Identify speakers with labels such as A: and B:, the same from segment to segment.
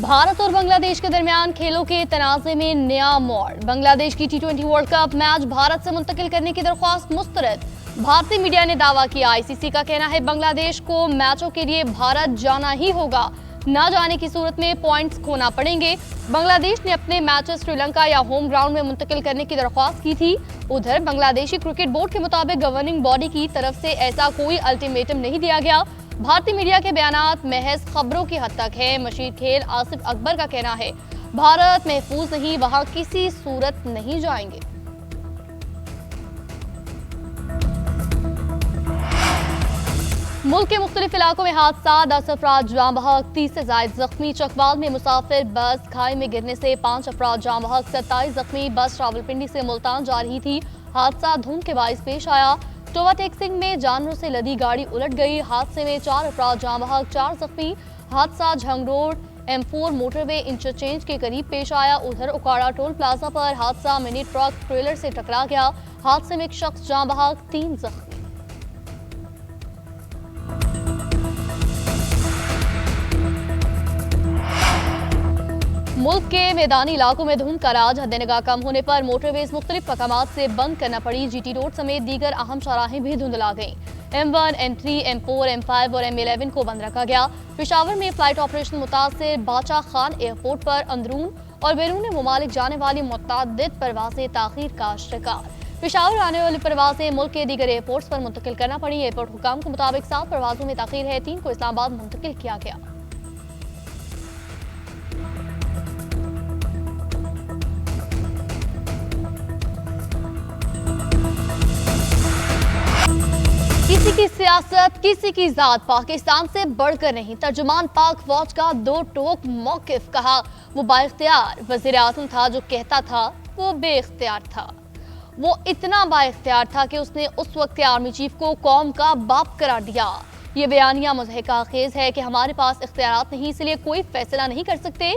A: भारत और बांग्लादेश के दरमियान खेलों के तनाज़े में नया मोड़। बांग्लादेश की T20 world cup match Bharat से मुंतकिल करने की दरख्वास्त मुस्तरद। भारतीय मीडिया ने दावा किया। आईसीसी का कहना है बांग्लादेश को मैचों के लिए भारत जाना ही होगा, ना जाने की सूरत में पॉइंट्स खोना पड़ेंगे। बांग्लादेश ने अपने मैचेस श्रीलंका या होम ग्राउंड में मुंतकिल करने की दरख्वास्त की थी। उधर बांग्लादेशी क्रिकेट बोर्ड के मुताबिक गवर्निंग बॉडी की तरफ से ऐसा कोई अल्टीमेटम नहीं दिया गया। भारतीय मीडिया के बयानात महज खबरों की हद तक है। मशीर खेल आसिफ अकबर का कहना है भारत महफूज नहीं, वहां किसी सूरत नहीं जाएंगे। मुल्क के मुख्तलिफ इलाकों में हादसा, 10 अफराद जाँ बहक, 30 से ज्यादा जख्मी। चकवाल में मुसाफिर बस खाई में गिरने से 5 अफराद जाँ बहक, 27 जख्मी। बस रावलपिंडी से मुल्तान जा रही थी। हादसा धुंध के बाइस पेश आया। टोवा टेक्सिंग में जानवरों से लदी गाड़ी उलट गई। हादसे में 4 अफराद जाँ बहक, 4 जख्मी। हादसा Jhang road M4 motorway interchange के करीब पेश आया। उधर उकाड़ा टोल प्लाजा पर हादसा, मिनी ट्रक ट्रेलर से टकरा गया। हादसे में एक शख्स जाँ बहक, 3 जख्मी। मुल्क के मैदानी इलाकों में धुंध का राज, हद निगाह कम होने पर मोटरवेज मुख्तलिफ मकामात से बंद करना पड़ी। GT रोड समेत दीगर अहम चौराहें भी धुंधला गईं। M1, M3, M4, M5 और M11 को बंद रखा गया। पेशावर में फ्लाइट ऑपरेशन मुतासिर। बादशाह खान एयरपोर्ट पर अंदरून और बैरून मुमालिक जाने वाली मुतअद्दिद परवाजें ताखीर का शिकार। पेशावर आने वाली परवाजें मुल्क के दीगर एयरपोर्ट्स पर मुंतकिल करना पड़ी। एयरपोर्ट हुकाम के मुताबिक 7 परवाजों में ताखीर है, 3 को इस्लामाबाद मुंतकिल किया गया। किसी की सियासत, किसी की जात पाकिस्तान से बढ़कर नहीं। तर्जुमान पाक फौज का दो टोक मौकिफ, कहा वो बाइख्तियार वज़ीर आज़म था जो कहता था वो बेइख्तियार था। वो इतना बाइख्तियार था कि उसने उस वक्त के आर्मी चीफ को कौम का बाप करार दिया। ये बयानिया मुज़हिका खेज है कि हमारे पास इख्तियारात नहीं, इसलिए कोई फैसला नहीं कर सकते।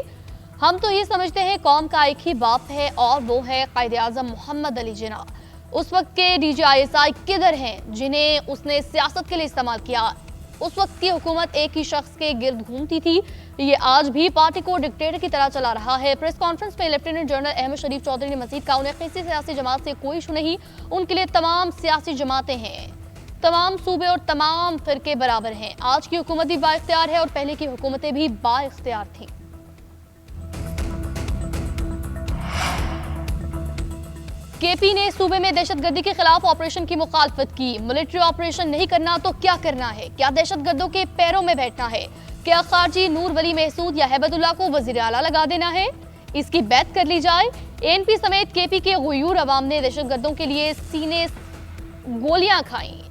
A: हम तो ये समझते हैं कौम का एक ही बाप है और वो है कायदे आज़म मोहम्मद अली जिन्ना। उस वक्त के DGISI किधर हैं जिन्हें उसने सियासत के लिए इस्तेमाल किया। उस वक्त की हुकूमत एक ही शख्स के गिर्द घूमती थी। ये आज भी पार्टी को डिक्टेटर की तरह चला रहा है। प्रेस कॉन्फ्रेंस में लेफ्टिनेंट जनरल अहमद शरीफ चौधरी ने मजीद कहा उन्हें किसी सियासी जमात से कोई इशू नहीं, उनके लिए तमाम सियासी जमातें हैं, तमाम सूबे और तमाम फिरके बराबर हैं। आज की हुकूमत भी बाइख्तियार है और पहले की हुकूमतें भी बाइख्तियार थीं। KP ने सूबे में दहशतगर्दी के खिलाफ ऑपरेशन की मुखालफत की। मिलिट्री ऑपरेशन नहीं करना तो क्या करना है? क्या दहशतगर्दों के पैरों में बैठना है? क्या खारजी नूर वली महसूद या हैबतुल्लाह को वजीर आला लगा देना है? इसकी बैत कर ली जाए। ANP समेत KP के गुयूर अवाम ने दहशतगर्दों के लिए सीने गोलियां खाई।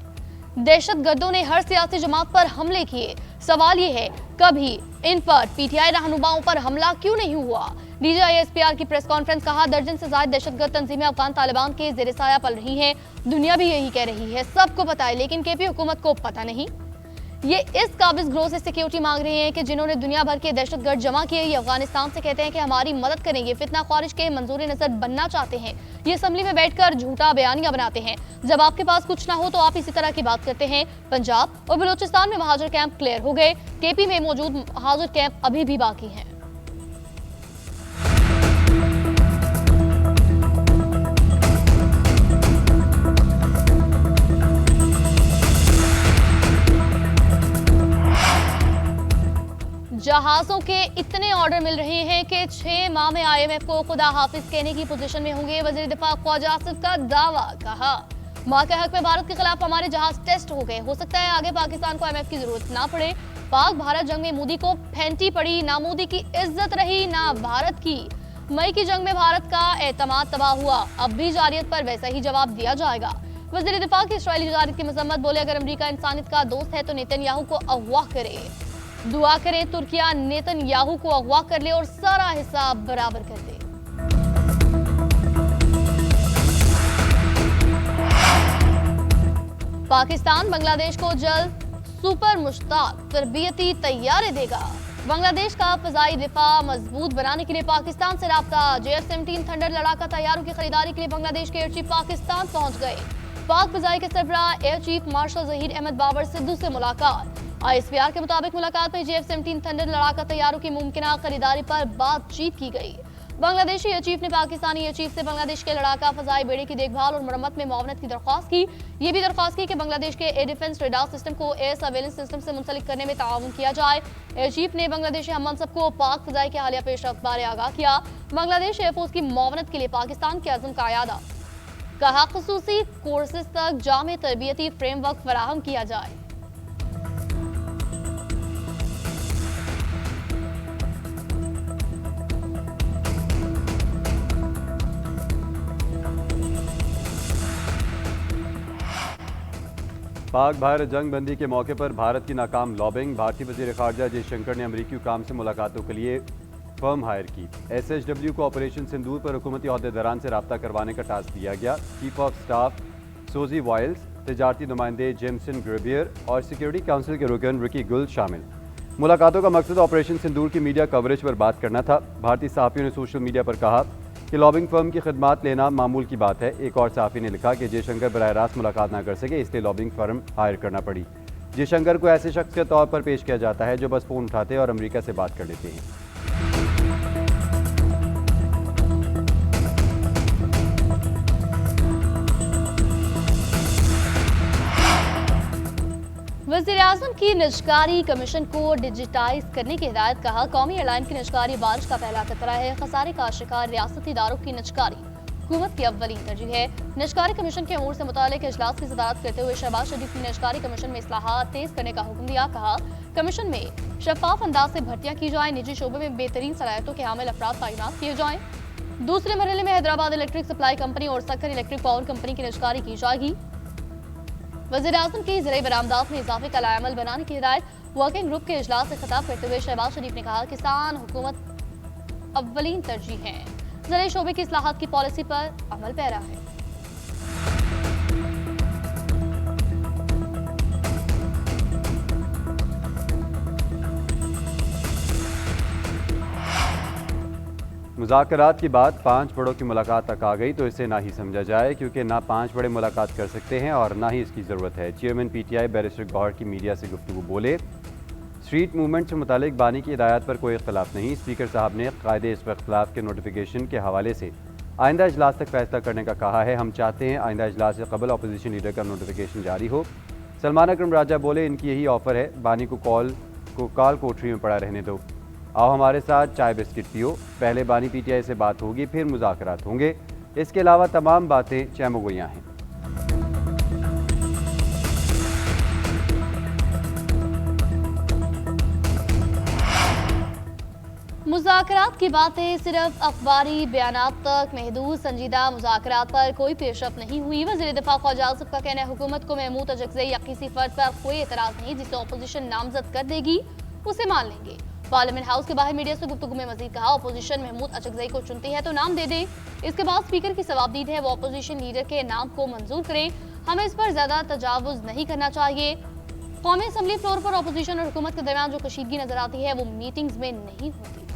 A: दहशतगर्दों ने हर सियासी जमात पर हमले किए। सवाल ये है कभी इन पर PTI रहनुमाओं पर हमला क्यों नहीं हुआ? DGI-SPR की प्रेस कॉन्फ्रेंस, कहा दर्जन से ज्यादा दहशतगर्द तंजीमें अफगान तालिबान के ज़ेर साया पल रही हैं। दुनिया भी यही कह रही है, सबको पता है, लेकिन KP हुकूमत को पता नहीं। ये इस काबिज ग्रोह से सिक्योरिटी मांग रहे हैं कि जिन्होंने दुनिया भर के दहशतगर्द जमा किए। ये अफगानिस्तान से कहते हैं कि हमारी मदद करेंगे, फितना ख्वारिज के मंजूर नजर बनना चाहते हैं। ये असम्बली में बैठकर झूठा बयानियां बनाते हैं। जब आपके पास कुछ ना हो तो आप इसी तरह की बात करते हैं। पंजाब और बलूचिस्तान में महाजर कैंप क्लियर हो गए। KP में मौजूद महाजर कैंप अभी भी बाकी हैं। जहाजों के इतने ऑर्डर मिल रहे हैं कि 6 माह में IMF को खुदा हाफिज कहने की पोजीशन में होंगे। वजीर दिफा ख्वाजा आसिफ का दावा, कहा मां के हक में भारत के खिलाफ हमारे जहाज टेस्ट हो गए। हो सकता है आगे पाकिस्तान को IMF की जरूरत ना पड़े। पाक भारत जंग में मोदी को फेंटी पड़ी, ना मोदी की इज्जत रही ना भारत की। मई की जंग में भारत का एतमाद तबाह हुआ, अब भी जारियत पर वैसा ही जवाब दिया जाएगा। वजीर दिफा की इस्राईली जारियत की मजम्मत, बोले अगर अमरीका इंसानियत का दोस्त है तो नेतन्याहू को अगवा करे। दुआ करें तुर्किया नेतन्याहू को अगवा कर ले और सारा हिसाब बराबर कर दे। पाकिस्तान बांग्लादेश को जल्द सुपर मुश्ताक तरबियती तैयारी देगा। बांग्लादेश का फजाई दिफा मजबूत बनाने के लिए पाकिस्तान से राब्ता। JF-17 थंडर लड़ाका तैयारों की खरीदारी के लिए बांग्लादेश के एयर चीफ पाकिस्तान पहुंच गए। पाक फजाई के सरबराह air chief marshal Zaheer Ahmad Babar Sidhu से मुलाकात। ISPR के मुताबिक मुलाकात में JF-17 थंडर लड़ाका तैयारों की मुमकिन खरीदारी पर बातचीत की गई। बांग्लादेशी एयर चीफ ने पाकिस्तानी एयर चीफ से बांग्लादेश के लड़ाका फजाई बेड़े की देखभाल और मरम्मत में मुआवनत की दरख्वास्त की। ये भी दरख्वास्त की कि बांग्लादेश के एयर डिफेंस रेडार सिस्टम को एयर सर्वेलेंस सिस्टम से मुंसलिक करने में ताउन किया जाए। एयर चीफ ने बांग्लादेशी हम मनसब को पाक फजाई के हालिया पेशरफ्त बारे आगाह किया। बांग्लादेश एयरफोर्स की मुआवनत के लिए पाकिस्तान के अज़म का अयादा, कहा खुसूसी कोर्सेज तक जामे तरबियती फ्रेमवर्क फराहम किया जाए।
B: पाक भारत जंग बंदी के मौके पर भारत की नाकाम लॉबिंग। भारतीय वज़ीर ख़ारजा जयशंकर ने अमरीकी हुकाम से मुलाकातों के लिए फर्म हायर की। SHW को ऑपरेशन सिंदूर पर हुकूमती अहदेदारान से रब्ता करवाने का टास्क दिया गया। चीफ ऑफ स्टाफ सोजी वाइल्स, तजारती नुमाइंदे जेमसन ग्रेबियर और सिक्योरिटी काउंसिल के रुकन रिकी गुल शामिल। मुलाकातों का मकसद ऑपरेशन सिंदूर की मीडिया कवरेज पर बात करना था। भारतीय सहाफ़ियों ने सोशल मीडिया पर कहा कि लॉबिंग फर्म की खिदमात लेना मामूल की बात है। एक और सहाफ़ी ने लिखा कि जयशंकर बराह रास्त मुलाकात ना कर सके, इसलिए लॉबिंग फर्म हायर करना पड़ी। जयशंकर को ऐसे शख्स के तौर पर पेश किया जाता है जो बस फ़ोन उठाते हैं और अमेरिका से बात कर लेते हैं।
A: वज़ीर-ए-आज़म की निजकारी कमीशन को डिजिटाइज करने की हिदायत, कहा कौमी एयरलाइन की निजकारी बारिश का पहला खतरा है। खसारे का शिकार रियासती इदारों की निजकारी हुकूमत की अव्वलीन तरजीह है। निजकारी कमीशन के अमूर से मुतालिक इजलास की सदारत करते हुए शहबाज शरीफ ने निजकारी कमीशन में इस्लाहात तेज करने का हुक्म दिया। कहा कमीशन में शफाफ अंदाज से भर्तियां की जाएं, निजी शोबे में बेहतरीन सलाहियतों के हामिल अफराद तैनात किए जाएं। दूसरे मरहले में हैदराबाद इलेक्ट्रिक सप्लाई कंपनी और सक्कर इलेक्ट्रिक पावर कंपनी की निजकारी की जाएगी। वज़ीर-ए-आज़म की ज़रिए बरामदात में इजाफे का लाएमल बनाने की हिदायत। वर्किंग ग्रुप के इजलास से खिताब करते हुए शहबाज शरीफ ने कहा किसान हुकूमत अव्वलीन तरजीह है, ज़रिए शोबे की इस्लाहात की पॉलिसी पर अमल पैरा है।
B: मुज़ाकरात की बात 5 बड़ों की मुलाकात तक आ गई तो इसे ना ही समझा जाए, क्योंकि ना 5 बड़े मुलाकात कर सकते हैं और ना ही इसकी ज़रूरत है। चेयरमैन PTI बैरिस्टर गौहर की मीडिया से गुफ्तगू बोले। स्ट्रीट मूवमेंट से मुतालिक बानी की हिदायत पर कोई इख्तलाफ नहीं। स्पीकर साहब ने कायदे इस इख्तलाफ के नोटिफिकेशन के हवाले से आइंदा इजलास तक फैसला करने का कहा है। हम चाहते हैं आइंदा इजलास से कबल अपोजिशन लीडर का नोटिफिकेशन जारी हो। सलमान अकरम राजा बोले इनकी यही ऑफ़र है, बानी को काल कोठरी में पड़ा रहने दो, आओ हमारे साथ चाय बिस्किट पियो। पहले बानी PTI से बात होगी, फिर मुज़ाकरात होंगे। इसके अलावा तमाम बातें चैमगोइयाँ हैं।
A: मुज़ाकरात की बातें सिर्फ अखबारी बयानात तक महदूद, संजीदा मुज़ाकरात पर कोई पेशरफ नहीं हुई। वज़ीर दिफा ख्वाजा आसिफ का कहना है हुकूमत को महमूद अजगज़ई या किसी फर्द पर कोई एतराज़ नहीं, जिसे अपोजिशन नामजद कर देगी उसे मान लेंगे। पार्लियामेंट हाउस के बाहर मीडिया से गुफ्तगू में मजीद कहा अपोजिशन महमूद अजगज़ई को चुनती है तो नाम दे दे। इसके बाद स्पीकर की सवाबदीद है वो अपोजिशन लीडर के नाम को मंजूर करें, हमें इस पर ज्यादा तजावुज़ नहीं करना चाहिए। कौमी असम्बली फ्लोर पर अपोजिशन और हुकूमत के दरमियान जो कशीदगी नजर आती है वो मीटिंग्स में नहीं होती।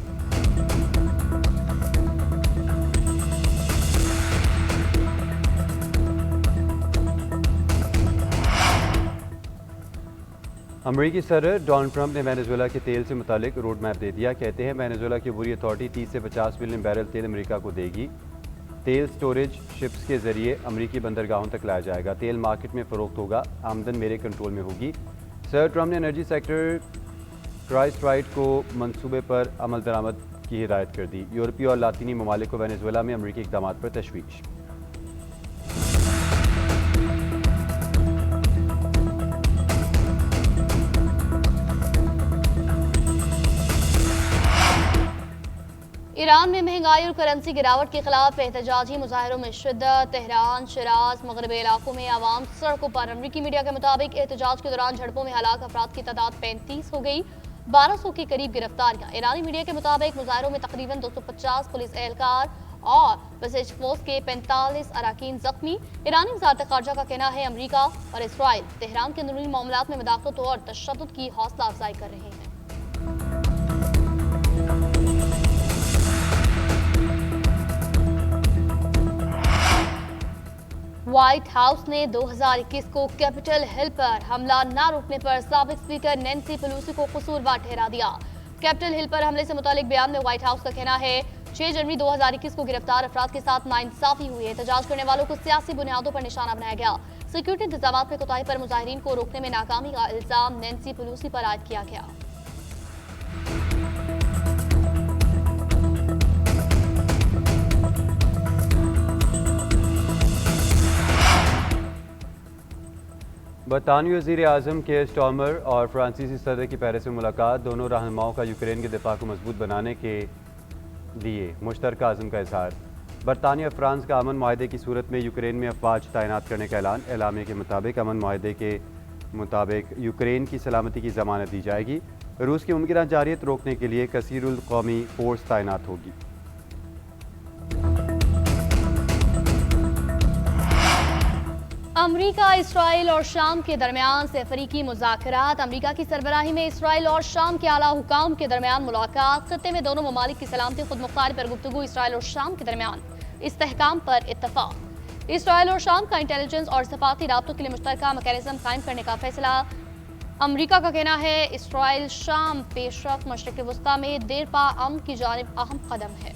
B: अमरीकी सदर डोनाल्ड ट्रंप ने वेनेजुएला के तेल से मुतालिक रोड मैप दे दिया। कहते हैं वेनेजुएला की अबूरी अथॉरिटी 30 से 50 मिलियन बैरल तेल अमेरिका को देगी। तेल स्टोरेज शिप्स के जरिए अमरीकी बंदरगाहों तक लाया जाएगा। तेल मार्केट में फ़रोख्त होगा, आमदन मेरे कंट्रोल में होगी। सदर ट्रंप ने एनर्जी सेक्टर ट्राइस राइट को मंसूबे पर अमल दरामद की हिदायत कर दी। यूरोपीय और लातीनी ममालिक को वेनेजुएला में अमरीकी इक़दाम पर तशवीश।
A: ईरान में महंगाई और करेंसी गिरावट के खिलाफ एहतजाजी मुजाहिरों में शिद्दत। तेहरान, शिराज, मगरबी इलाकों में आवाम सड़कों पर। अमरीकी मीडिया के मुताबिक एहतजाज के दौरान झड़पों में हलाक अफराद की तादाद 35 हो गई, 1200 के करीब गिरफ्तारियां। ईरानी मीडिया के मुताबिक मुजाहिरों में तकरीबन 250 पुलिस एहलकार और बसेज फोर्स के 45 अराकीन जख्मी। ईरानी वज़ारत ख़ारजा का कहना है अमरीका और इसराइल तेहरान के अंदरूनी मामलात में मुदाखलत और तशद्दुद की हौसला अफजाई कर रहे हैं। व्हाइट हाउस ने 2021 को कैपिटल हिल पर हमला न रोकने पर साबिक स्पीकर नैन्सी पेलोसी को कसूरवार ठहरा दिया। कैपिटल हिल पर हमले से मुतालिक बयान में व्हाइट हाउस का कहना है 6 जनवरी 2021 को गिरफ्तार अफराद के साथ नाइंसाफी हुई है। एहतजाज करने वालों को सियासी बुनियादों पर निशाना बनाया गया। सिक्योरिटी इंतजाम में कोताही पर मुजाहिरीन को रोकने में नाकामी का इल्जाम नैन्सी पेलोसी पर आयद किया गया।
B: बरतानवी वज़ीर आज़म केयर स्टार्मर और फ्रांसीसी सदर की पेरिस में मुलाकात। दोनों रहनुमाओं का यूक्रेन के दिफा को मजबूत बनाने के लिए मुश्तरका अज़्म का इज़हार। बरतानिया और फ्रांस का अमन माहदे की सूरत में यूक्रेन में अफवाज तैनात करने का ऐलान। एलामिया के मुताबिक अमन माहदे के मुताबिक यूक्रेन की सलामती की ज़मानत दी जाएगी। रूस की मुमकिन जारियत रोकने के लिए कसीरुल कौमी फोर्स तैनात होगी।
A: अमरीका, इसराइल और शाम के दरमियान सफरीकी मुज़ाकरात। अमरीका की सरबराही में इसराइल और शाम के आला हुकाम के दरमियान मुलाकात। खत्ते में दोनों ममालिक की सलामती खुद मुख्तारी पर गुफ्तगू। इसराइल और शाम के दरमियान इस्तेहकाम पर इत्तफाक। इसराइल और शाम का इंटेलिजेंस और सफारती राब्तों के लिए मुश्तरका मैकेनिज्म कायम करने का फैसला। अमरीका का कहना है इसराइल शाम पेशरफ मशरिक़ वस्ता में देर पा अमन की जानिब अहम कदम है।